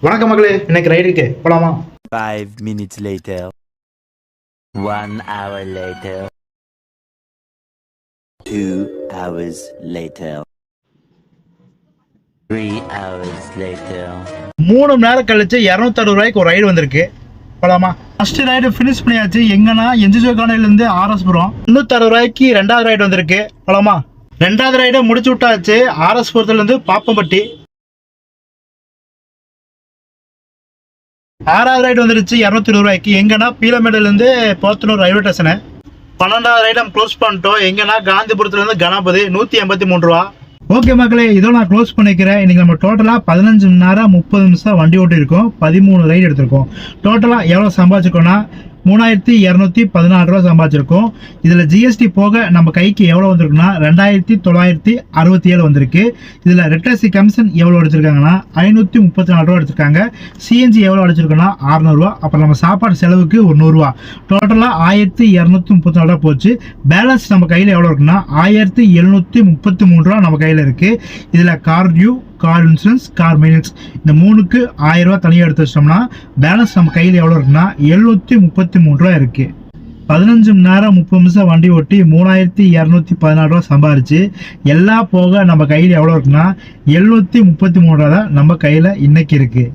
வணக்கம் மகளே, இன்னைக்கு ரைடுக்கு போலாமா? 5 minutes later. 1 hour later. 2 hours later. 3 hours later. 3 மணி நேரம் கழிச்சு 260 ரூபாய்க்கு ஒரு ரைடு வந்திருக்கு. போலாமா? ஃபர்ஸ்ட் ரைடு ஃபினிஷ் பண்ணியாச்சு. எங்கன்னா என்ஜிஓ காலையிலேருந்து ஆர்எஸ்புரம் 360 ரூபாய்க்கு ரெண்டாவது ரைடு வந்திருக்கு. போலாமா? ரெண்டாவது ரைடை முடிச்சு விட்டாச்சு. ஆர்எஸ்புரத்துலேருந்து பாப்பம்பட்டி. 6வது ரைடு வந்துருச்சு 220 ரூபாய்க்கு. எங்கன்னா பீலமேடுலேருந்து போத்தனூர் ரயில்வே ஸ்டேஷனு. 12வது ரைடு நம்ம க்ளோஸ் பண்ணிட்டோம். எங்கன்னா காந்திபுரத்துலேருந்து கணபதி 183 ரூபா. ஓகே மக்களே, இதோ நான் க்ளோஸ் பண்ணிக்கிறேன். இன்னைக்கு நம்ம டோட்டலாக 15 மணி நேரம் 30 நிமிஷம் வண்டி ஓட்டிருக்கோம். 13 ரைடு எடுத்திருக்கோம். டோட்டலாக எவ்வளோ சம்பாதிச்சிருக்கோம்னா 3216 ரூபா சம்பாதிச்சிருக்கோம். இதில் ஜிஎஸ்டி போக நம்ம கைக்கு எவ்வளோ வந்திருக்குன்னா 2967 வந்திருக்கு. இதில் ரிட்டர்சி கமிஷன் எவ்வளோ அடிச்சிருக்காங்கன்னா 534 ரூபா அடிச்சிருக்காங்க. சிஎன்ஜி எவ்வளோ அடிச்சிருக்கோன்னா 600 ரூபா. அப்புறம் நம்ம சாப்பாடு செலவுக்கு ஒரு 100 ரூபா. டோட்டலாக 1234 ரூபா போச்சு. பேலன்ஸ் நம்ம கையில் எவ்வளோ இருக்குன்னா 1733 ரூபா நம்ம கையில் இருக்குது. இதில் car due, car insurance, car maintenance இந்த 3க்கு 1000 ரூபா தனியாக எடுத்து வச்சிட்டோம்னா பேலன்ஸ் நம்ம கையில் எவ்வளோ இருக்குன்னா 733 ரூபா இருக்கு. 15 மணி நேரம் 30 நிமிஷம் வண்டி ஓட்டி 3216 ரூபா சம்பாரிச்சு எல்லாம் போக நம்ம கையில் எவ்வளோ இருக்குன்னா 733 ரூபா தான் நம்ம கையில் இன்னைக்கு இருக்கு.